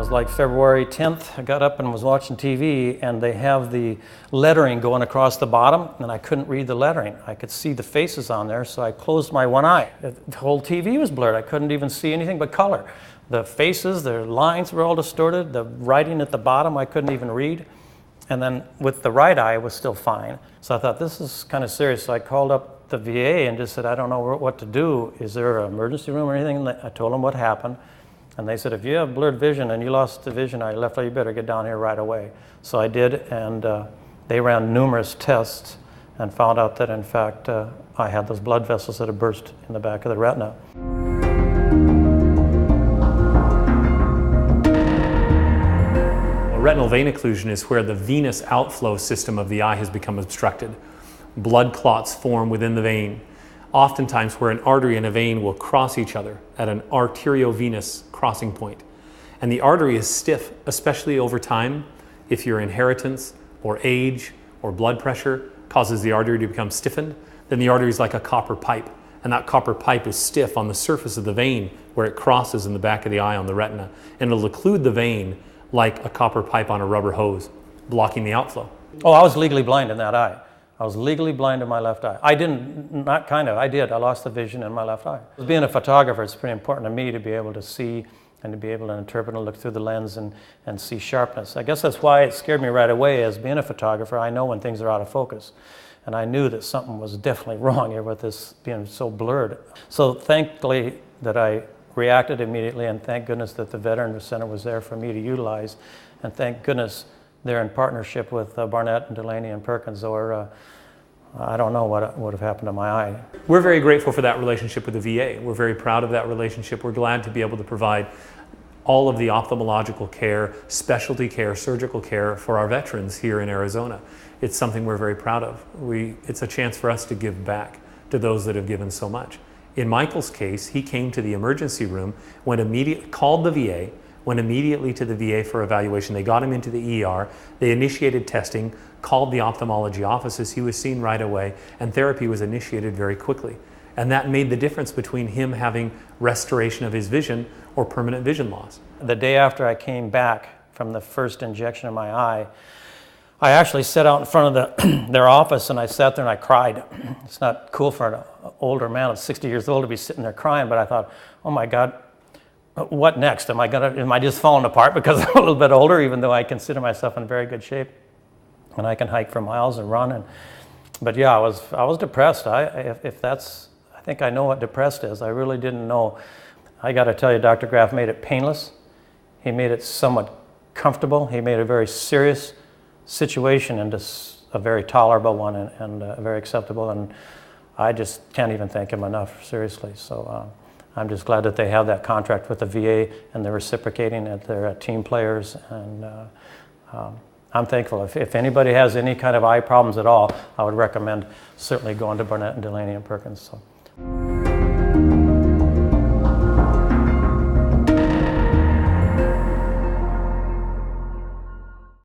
was like February 10th. I got up and was watching TV, and they have the lettering going across the bottom, and I couldn't read the lettering. I could see the faces on there, so I closed my one eye. The whole TV was blurred. I couldn't even see anything but color. The faces, the lines were all distorted. The writing at the bottom, I couldn't even read. And then with the right eye, it was still fine. So I thought, this is kind of serious. So I called up the VA and just said, I don't know what to do. Is there an emergency room or anything? And I told them what happened. And they said, if you have blurred vision and you lost the vision on your left eye, you better get down here right away. So I did, and they ran numerous tests and found out that, in fact, I had those blood vessels that had burst in the back of the retina. Retinal vein occlusion is where the venous outflow system of the eye has become obstructed. Blood clots form within the vein, oftentimes where an artery and a vein will cross each other at an arteriovenous crossing point. And the artery is stiff, especially over time, if your inheritance or age or blood pressure causes the artery to become stiffened, then the artery is like a copper pipe. And that copper pipe is stiff on the surface of the vein where it crosses in the back of the eye on the retina. And it'll occlude the vein like a copper pipe on a rubber hose, blocking the outflow. Oh, I was legally blind in that eye. I was legally blind in my left eye. I didn't, not kind of, I did. I lost the vision in my left eye. Being a photographer, it's pretty important to me to be able to see and to be able to interpret and look through the lens and see sharpness. I guess that's why it scared me right away. As being a photographer, I know when things are out of focus. And I knew that something was definitely wrong here with this being so blurred. So thankfully that I reacted immediately, and thank goodness that the Veteran Center was there for me to utilize, and thank goodness they're in partnership with Barnett and Delaney and Perkins, or I don't know what would have happened to my eye. We're very grateful for that relationship with the VA. We're very proud of that relationship. We're glad to be able to provide all of the ophthalmological care, specialty care, surgical care for our veterans here in Arizona. It's something we're very proud of. It's a chance for us to give back to those that have given so much. In Michael's case, he came to the emergency room, called the VA, went immediately to the VA for evaluation. They got him into the ER, they initiated testing, called the ophthalmology offices, he was seen right away, and therapy was initiated very quickly. And that made the difference between him having restoration of his vision or permanent vision loss. The day after I came back from the first injection in my eye, I actually sat out in front of their office, and I sat there and I cried. It's not cool for an older man of 60 years old to be sitting there crying, but I thought, oh my God, what next? Am I just falling apart because I'm a little bit older, even though I consider myself in very good shape and I can hike for miles and run? But yeah, I was depressed. I think I know what depressed is. I really didn't know. I got to tell you, Dr. Graff made it painless. He made it somewhat comfortable. He made a very serious situation into a very tolerable one and very acceptable, and I just can't even thank him enough, seriously. So I'm just glad that they have that contract with the VA and they're reciprocating at their team players, and I'm thankful. If anybody has any kind of eye problems at all, I would recommend certainly going to Barnett and Delaney and Perkins. So.